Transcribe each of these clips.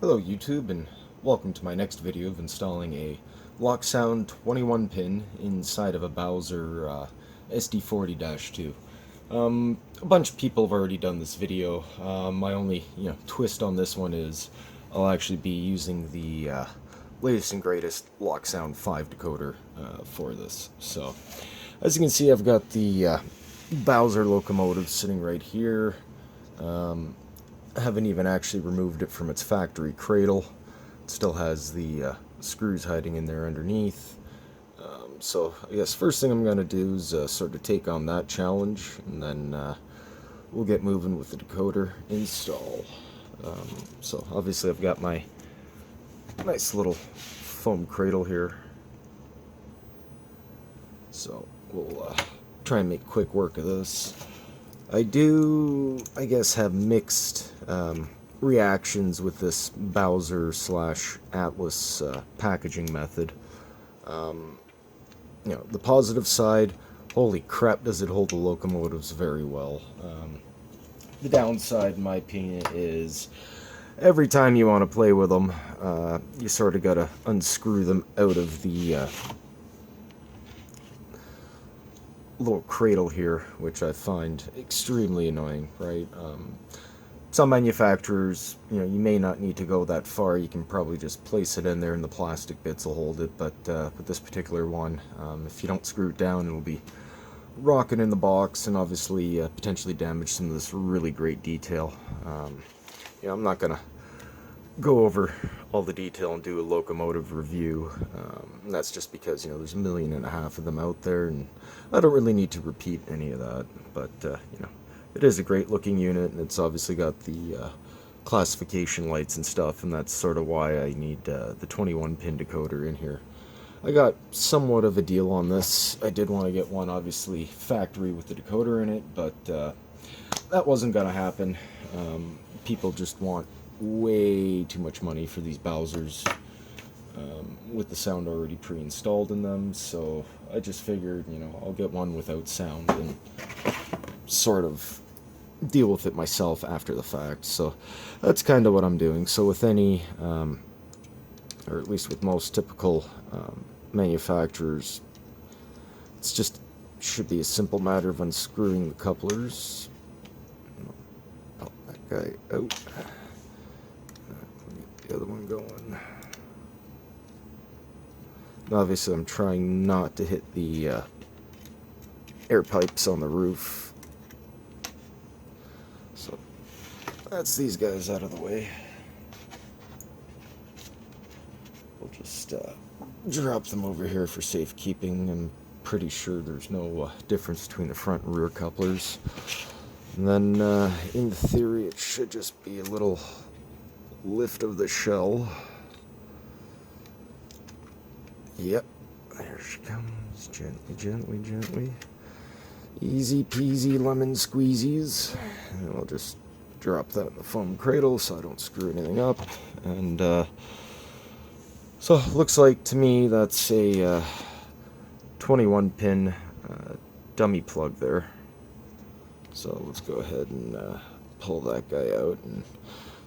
Hello YouTube, and welcome to my next video of installing a Loksound 21 pin inside of a Bowser SD40-2. A bunch of people have already done this video. My only twist on this one is I'll actually be using the latest and greatest Loksound 5 decoder for this. So as you can see, I've got the Bowser locomotive sitting right here. I haven't even actually removed it from its factory cradle. It still has the screws hiding in there underneath. So I guess first thing I'm going to do is sort of take on that challenge, and then we'll get moving with the decoder install. So obviously I've got my nice little foam cradle here. So we'll try and make quick work of this. I do, I guess, have mixed reactions with this Bowser / Atlas packaging method. The positive side, holy crap, does it hold the locomotives very well. The downside, in my opinion, is every time you want to play with them, you sort of got to unscrew them out of the little cradle here, which I find extremely annoying, right? Some manufacturers, you may not need to go that far. You can probably just place it in there and the plastic bits will hold it, but with this particular one, if you don't screw it down, it'll be rocking in the box and obviously potentially damage some of this really great detail. I'm not gonna go over all the detail and do a locomotive review. And that's just because there's 1.5 million of them out there, and I don't really need to repeat any of that. But it is a great looking unit, and it's obviously got the classification lights and stuff, and that's sort of why I need the 21 pin decoder in here. I got somewhat of a deal on this. I did want to get one obviously factory with the decoder in it, but that wasn't gonna happen. People just want way too much money for these Bowsers with the sound already pre-installed in them, so I just figured I'll get one without sound and sort of deal with it myself after the fact. So that's kind of what I'm doing. So with any or at least with most typical manufacturers, it's just should be a simple matter of unscrewing the couplers. Pop that guy out. Get the other one going. Obviously, I'm trying not to hit the air pipes on the roof. So that's these guys out of the way. We'll just drop them over here for safekeeping. I'm pretty sure there's no difference between the front and rear couplers. And then, in theory, it should just be a little lift of the shell. Yep, there she comes. Gently, gently, gently. Easy peasy lemon squeezies. And I'll just drop that in the foam cradle so I don't screw anything up. And so looks like to me that's a 21 pin dummy plug there. So let's go ahead and pull that guy out. And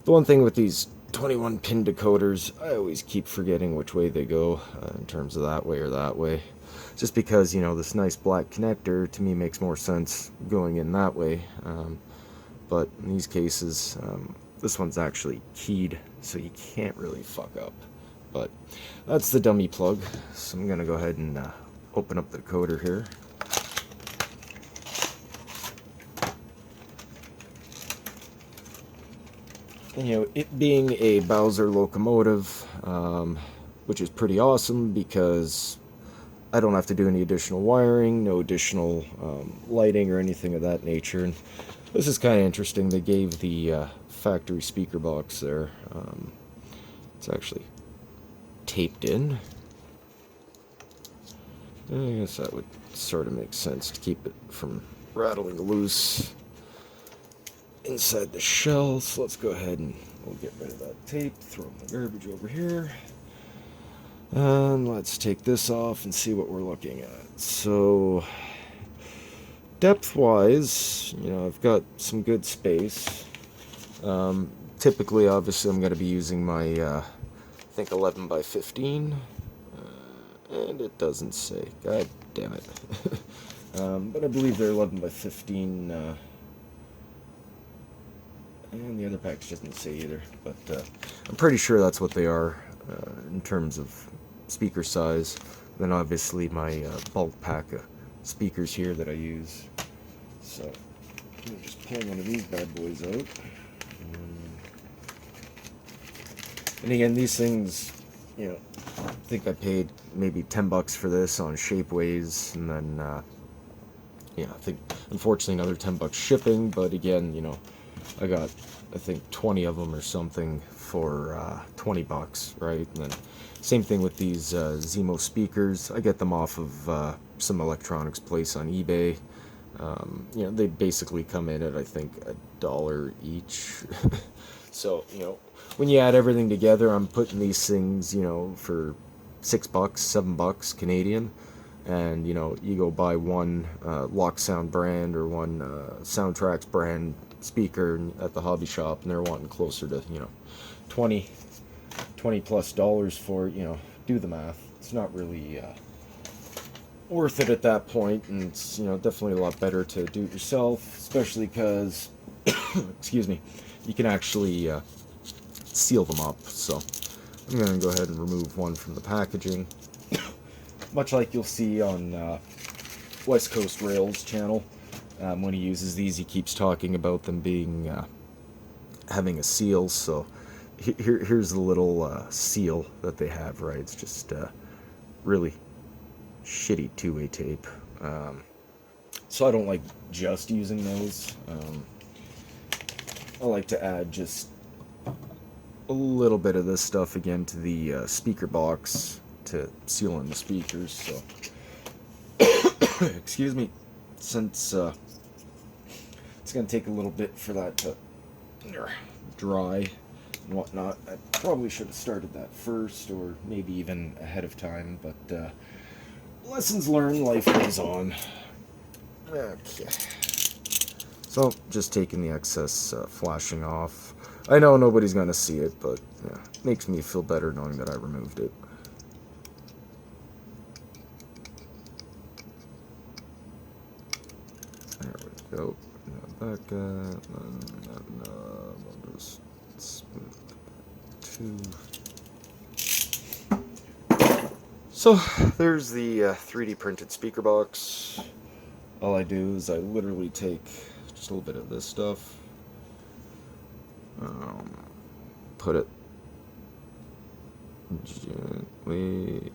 the one thing with these 21 pin decoders, I always keep forgetting which way they go in terms of that way or that way. Just because, this nice black connector to me makes more sense going in that way. But in these cases, this one's actually keyed, so you can't really fuck up. But that's the dummy plug. So I'm going to go ahead and open up the decoder here. It being a Bowser locomotive, which is pretty awesome because I don't have to do any additional wiring, no additional lighting or anything of that nature. And this is kind of interesting. They gave the factory speaker box there. It's actually taped in. I guess that would sort of make sense to keep it from rattling loose inside the shell. So let's go ahead and we'll get rid of that tape, throw the garbage over here, and let's take this off and see what we're looking at. So depth wise, I've got some good space. Typically, obviously, I'm going to be using my, I think 11 by 15, and it doesn't say. God damn it. But I believe they're 11 by 15, and the other package doesn't say either. But I'm pretty sure that's what they are in terms of speaker size. Then obviously my bulk pack of speakers here that I use. So I'm gonna just pull one of these bad boys out. And again, these things, you know, I think I paid maybe $10 for this on Shapeways, and then I think unfortunately another $10 shipping. But again, you know, I got, I think 20 of them or something for $20, right? And then same thing with these Zimo speakers. I get them off of some electronics place on eBay. You know, they basically come in at, I think, $1 each. So, you know, when you add everything together, I'm putting these things, you know, for $6, $7 Canadian. And, you know, you go buy one Loksound brand or one Soundtracks brand speaker at the hobby shop, and they're wanting closer to, you know, 20 plus dollars for, you know, do the math. It's not really worth it at that point, and it's, you know, definitely a lot better to do it yourself, especially because excuse me, you can actually seal them up. So I'm going to go ahead and remove one from the packaging, much like you'll see on West Coast Rail's channel. When he uses these, he keeps talking about them being having a seal. So here's the little seal that they have, right? It's just really shitty two-way tape. So I don't like just using those. I like to add just a little bit of this stuff again to the speaker box to seal in the speakers. So excuse me, since it's going to take a little bit for that to dry and whatnot, I probably should have started that first, or maybe even ahead of time, but lessons learned, life goes on. Okay. So, just taking the excess flashing off. I know nobody's going to see it, but yeah, makes me feel better knowing that I removed it. There we go. Back I'll just smooth two. So there's the 3D printed speaker box. All I do is I literally take just a little bit of this stuff, put it gently,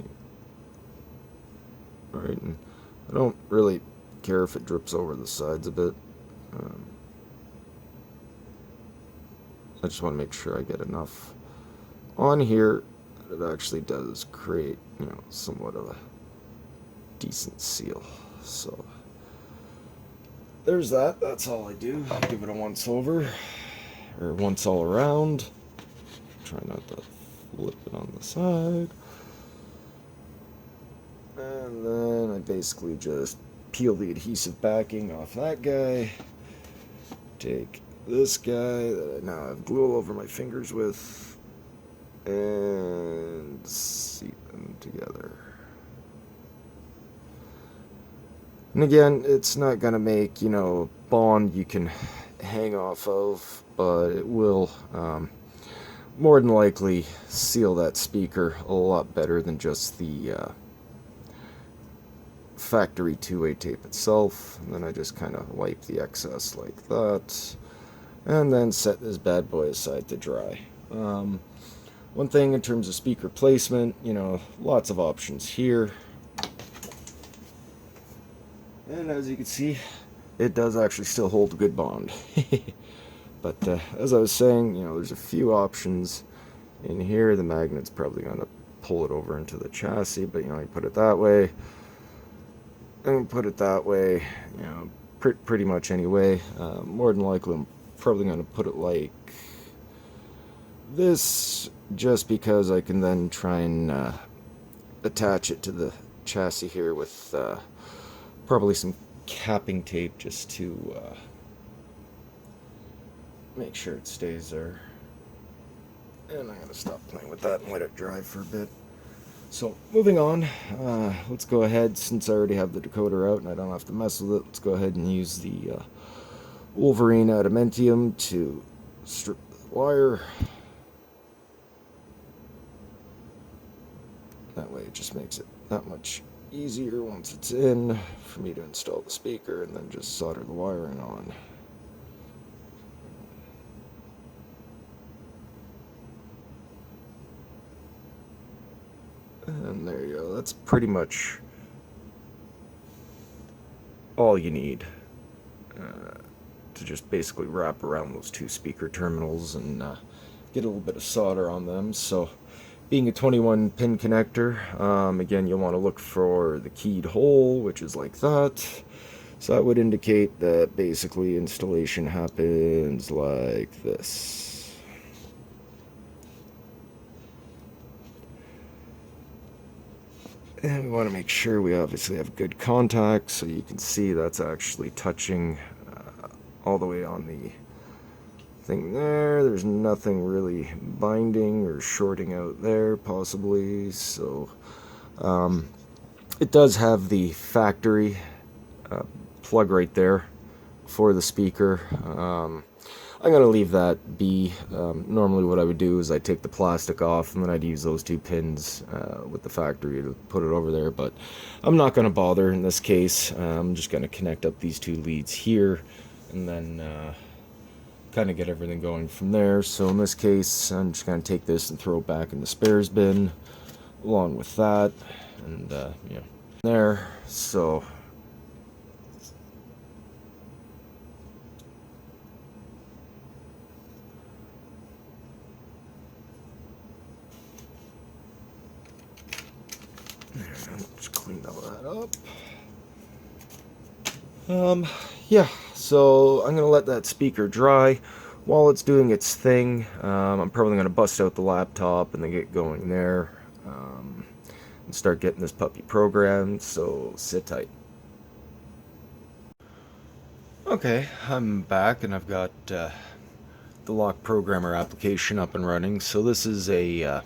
right, and I don't really care if it drips over the sides a bit. I just want to make sure I get enough on here that it actually does create, you know, somewhat of a decent seal. So there's that. That's all I do. Give it a once over, or once all around. Try not to flip it on the side. And then I basically just peel the adhesive backing off that guy. Take this guy that I now have glue all over my fingers with, and seat them together. And again, it's not going to make, you know, a bond you can hang off of, but it will more than likely seal that speaker a lot better than just the factory two-way tape itself. And then I just kind of wipe the excess like that, and then set this bad boy aside to dry. One thing in terms of speaker placement, you know, lots of options here. And as you can see, it does actually still hold a good bond. But as I was saying, you know, there's a few options in here. The magnet's probably going to pull it over into the chassis, but, you know, you put it that way, and put it that way, you know, pretty much anyway. More than likely, I'm probably going to put it like this, just because I can then try and attach it to the chassis here with probably some capping tape, just to make sure it stays there. And I'm going to stop playing with that and let it dry for a bit. So, moving on, let's go ahead, since I already have the decoder out and I don't have to mess with it, let's go ahead and use the Wolverine adamantium to strip the wire. That way it just makes it that much easier once it's in for me to install the speaker and then just solder the wiring on. And there you go. That's pretty much all you need to just basically wrap around those two speaker terminals and get a little bit of solder on them. So, being a 21 pin connector, again, you'll want to look for the keyed hole, which is like that. So that would indicate that basically installation happens like this. And we want to make sure we obviously have good contact, so you can see that's actually touching all the way on the thing there. There's nothing really binding or shorting out there, possibly. So it does have the factory plug right there for the speaker. I'm going to leave that be. Normally what I would do is I'd take the plastic off and then I'd use those two pins with the factory to put it over there, but I'm not going to bother in this case. I'm just going to connect up these two leads here and then kind of get everything going from there. So in this case, I'm just going to take this and throw it back in the spares bin along with that, and yeah, there. So just clean all that up. Yeah, so I'm gonna let that speaker dry. While it's doing its thing, I'm probably gonna bust out the laptop and then get going there, and start getting this puppy programmed. So sit tight. Okay, I'm back and I've got the lock programmer application up and running. So this is a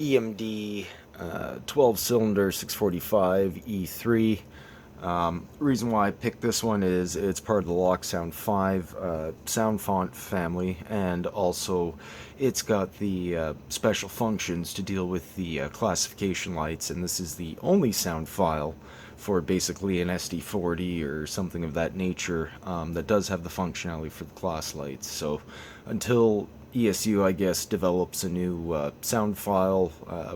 EMD 12-cylinder 645 E3. Reason why I picked this one is it's part of the Loksound 5 sound font family, and also it's got the special functions to deal with the classification lights, and this is the only sound file for basically an SD40 or something of that nature that does have the functionality for the class lights. So until ESU, I guess, develops a new sound file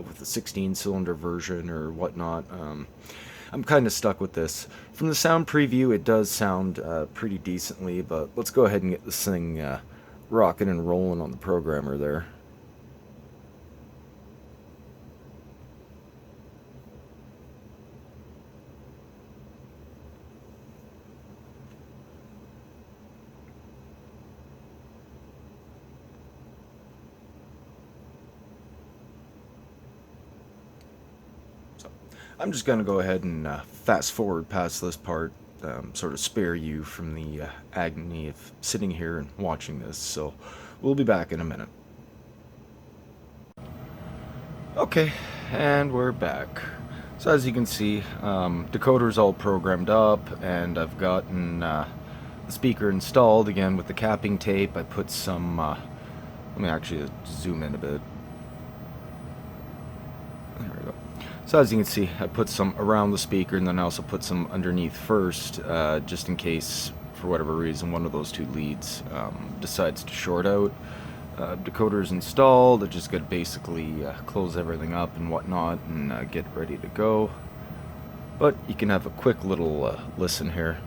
with a 16-cylinder version or whatnot, I'm kind of stuck with this. From the sound preview, it does sound pretty decently, but let's go ahead and get this thing rocking and rolling on the programmer there. I'm just going to go ahead and fast forward past this part, sort of spare you from the agony of sitting here and watching this, so we'll be back in a minute. Okay, and we're back. So as you can see, decoder's all programmed up, and I've gotten the speaker installed again with the capping tape. I put some, let me actually zoom in a bit. There we go. So as you can see, I put some around the speaker, and then I also put some underneath first, just in case, for whatever reason, one of those two leads decides to short out. Decoder's installed. I just got to basically close everything up and whatnot and get ready to go. But you can have a quick little listen here.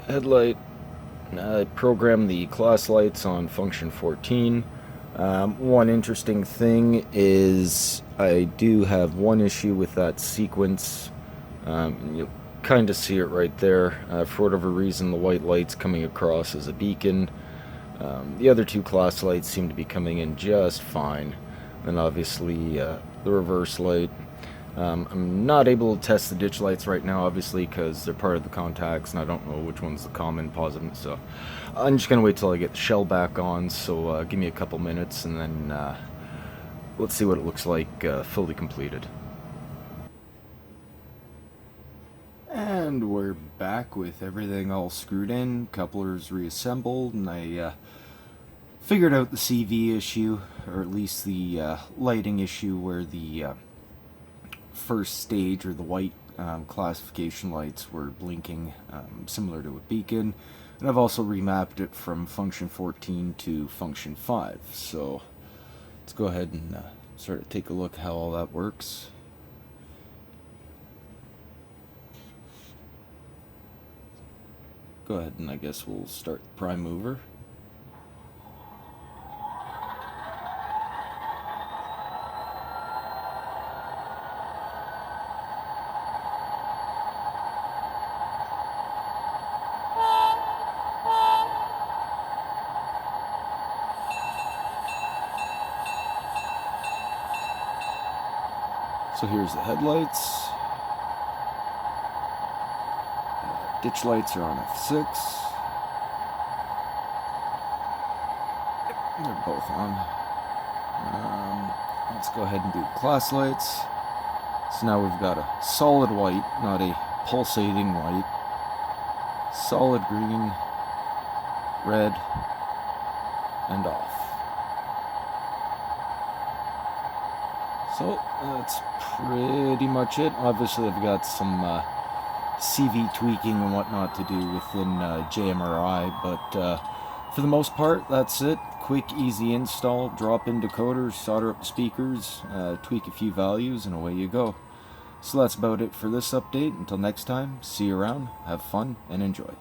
Headlight. I programmed the class lights on function 14. One interesting thing is I do have one issue with that sequence. You'll kind of see it right there. For whatever reason, the white light's coming across as a beacon. The other two class lights seem to be coming in just fine. And obviously the reverse light. I'm not able to test the ditch lights right now, obviously, because they're part of the contacts, and I don't know which one's the common positive, so I'm just going to wait till I get the shell back on, so give me a couple minutes, and then let's see what it looks like fully completed. And we're back with everything all screwed in, couplers reassembled, and I figured out the CV issue, or at least the lighting issue where the first stage, or the white classification lights, were blinking similar to a beacon. And I've also remapped it from function 14 to function 5. So let's go ahead and sort of take a look how all that works. Go ahead and I guess we'll start the prime mover. So here's the headlights. Ditch lights are on F6. They're both on. Let's go ahead and do the class lights. So now we've got a solid white, not a pulsating white. Solid green, red, and off. So that's pretty much it. Obviously I've got some CV tweaking and whatnot to do within JMRI, but for the most part, that's it. Quick, easy install, drop in decoders, solder up the speakers, tweak a few values, and away you go. So that's about it for this update. Until next time, see you around, have fun, and enjoy.